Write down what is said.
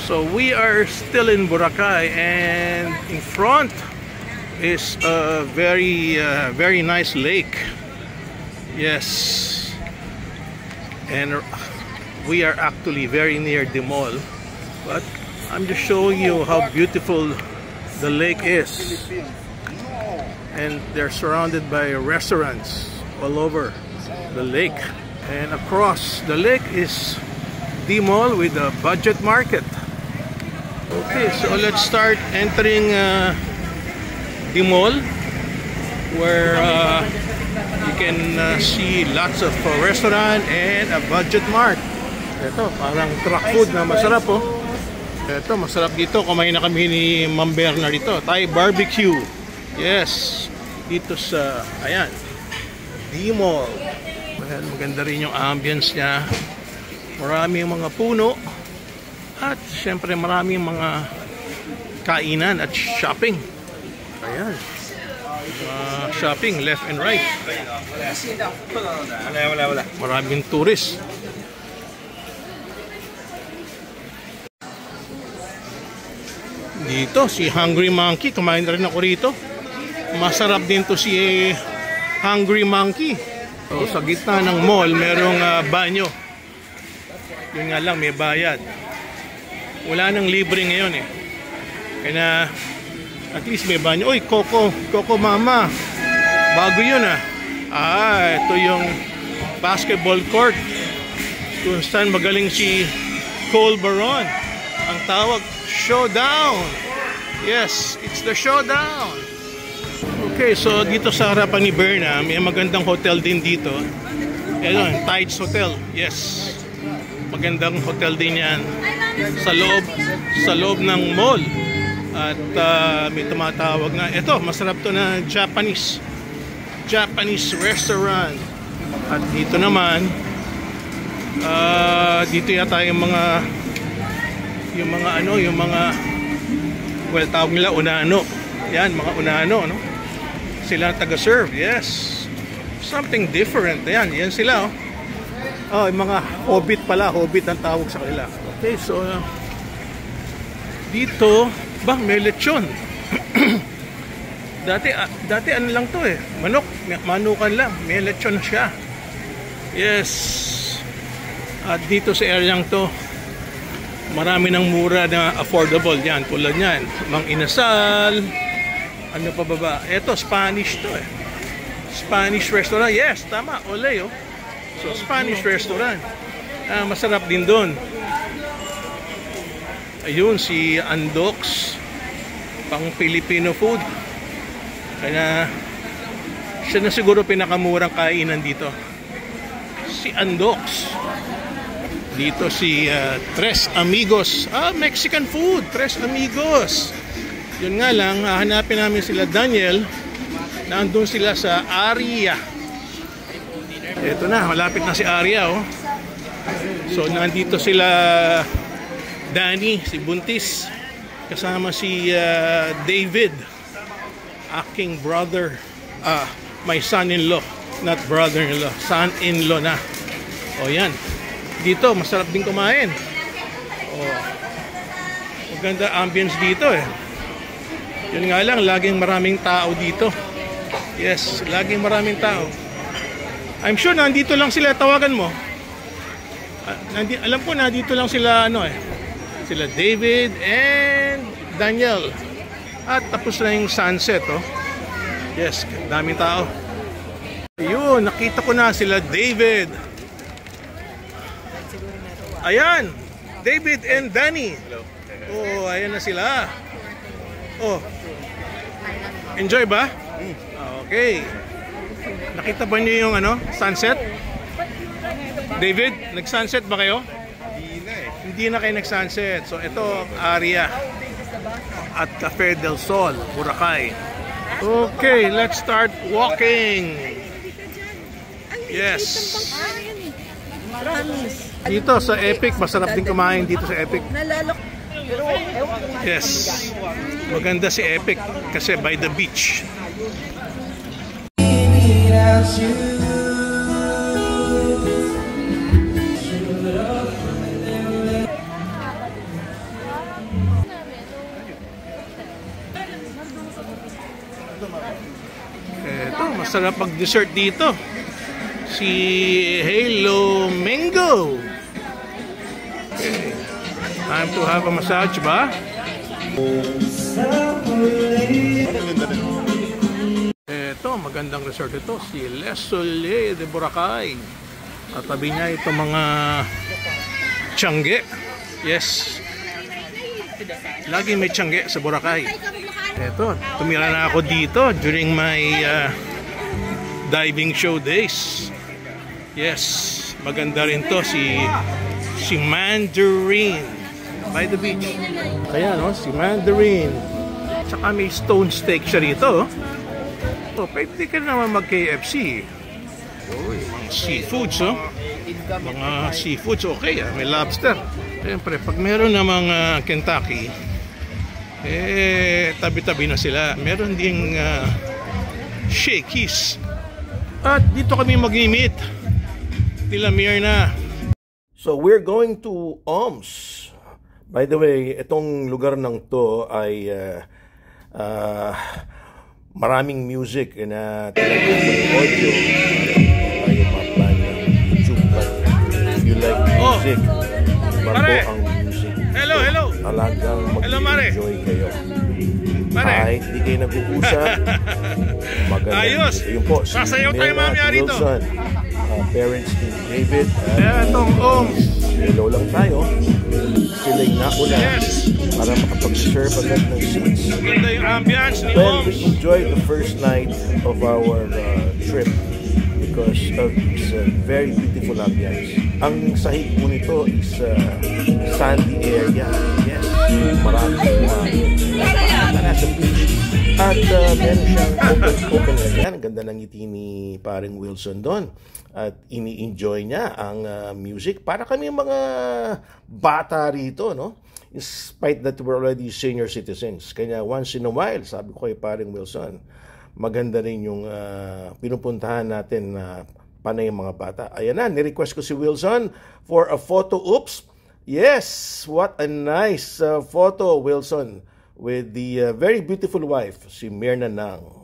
So we are still in Boracay, and in front is a very nice lake. Yes, and we are actually very near the mall, but I'm just showing you how beautiful the lake is, and they're surrounded by restaurants all over the lake, and across the lake is the mall with a budget market. Okay, so let's start entering the mall, where you can see lots of restaurant and a budget mart. Ito, parang truck food na masarap, oh. Ito, masarap dito. Kumain na kami ni Ma'am Berna dito. Thai barbecue. Yes. Dito sa, ayan, the mall. Ayan, maganda rin yung ambience niya. Maraming mga puno. At syempre maraming mga kainan at shopping. Ayan. Shopping left and right. Maraming tourist. Dito si Hungry Monkey, kumain na rin ako rito. Masarap din to si Hungry Monkey. So, sa gitna ng mall merong banyo. Yun nga lang, may bayad. Wala nang libre ngayon eh. Kaya at least may banyo. Uy, Coco Mama, bago yun ah. Ito yung basketball court kung saan magaling si Cole Baron. Ang tawag, showdown. Yes, it's the showdown. Okay, so dito sa harapan ni Berna, may magandang hotel din dito. Ayun, Tides Hotel. Yes, magandang hotel din yan sa loob ng mall. At may tumatawag na, ito, masarap to na Japanese restaurant. At dito naman, dito yata yung mga well, tawag nila unano. Yan, mga unano, no? Sila taga-serve. Yes, something different. Yan sila, oh. Yung mga hobbit pala, hobbit ang tawag sa kanila. Okay, so dito may lechon. dati ano lang to eh, manukan lang, may lechon siya. Yes. At dito sa area to, marami ng mura na affordable yan, tulad yan, Mang Inasal. Ano pa ba? Ito, Spanish to eh. Spanish restaurant. Yes, tama, Olay, oh. So, Spanish restaurant. Masarap din doon. Ayun, si Andox, pang Filipino food. Kaya siya na siguro pinakamurang kainan dito. Si Andox. Dito si Tres Amigos. Mexican food, Tres Amigos. Yun nga lang, hahanapin namin sila Daniel. Nandun sila sa Aria. Ito na, malapit na si Aria, oh. So nandito sila Danny, si Buntis, kasama si David, aking brother, my son-in-law, not brother-in-law, son-in-law na. O yan, dito masarap din kumain. Maganda ambience dito eh. Yun nga lang, laging maraming tao dito. Yes, laging maraming tao. I'm sure nandito lang sila, tawagan mo. Alam ko nandito lang sila, sila David and Daniel. At tapos na yung sunset, oh. Yes, daming tao. Ayun, nakita ko na sila David. Ayan, David and Danny. Oh, ayan na sila. Oh, enjoy ba? Okay. Nakita ba niyo yung sunset? David, nag-sunset ba kayo? Hindi na kayo nag-sunset. So ito, Aria at Cafe del Sol, Boracay. Okay, let's start walking. Yes. Dito sa Epic, masarap din kumain dito sa Epic. Yes. Maganda si Epic kasi by the beach. masarap pag-dessert dito. Si Halo Mango. Okay. Time to have a massage ba? Ito, magandang resort ito. Si Les Soleil de Boracay. At tabi niya itong mga tiangge. Yes. Lagi may tiangge sa Boracay. Ito, tumira na ako dito during my diving show days. Yes, maganda rin to si Mandarin by the beach. Kaya no, si Mandarin. Tsaka may stone steak siya rito. So, pwede ka naman mag-KFC. Uy, mga seafoods, oh. Mga seafoods, okay. May lobster. Siyempre, pag meron na mga Kentucky, tabi-tabi na sila. Meron ding Shakey's. At dito kami mag-meet nila Myrna. So we're going to OMS. By the way, itong lugar ng to ay maraming music na talagang audio. Tayo ma-plan ng YouTube. If you like music, marbo ang music. Hello, hello. Talagang mag-enjoy kayo. Kahit di kayo nag-uusap, maganda. Ayos! Yun po, si sasayaw tayo mamaya rito. Parents ni David. Etong hello lang tayo. Sila'y nauna para makapag-serve agad ng seats. Maganda yung ambience ni Oms. We enjoyed the first night of our trip because of this very beautiful ambience. Ang sahig po nito is sandy area. Yes, maraming nasa beach. At meron siyang open area. Ang ganda ng ngiti ni paring Wilson doon. At ini-enjoy niya ang music. Para kami mga bata rito, no? In spite that we're already senior citizens. Kaya once in a while, sabi ko kay paring Wilson, maganda rin yung pinupuntahan natin na panay mga bata. Ayan na, nirequest ko si Wilson for a photo. Oops! Yes! What a nice photo, Wilson, with the very beautiful wife, si Myrna Nang.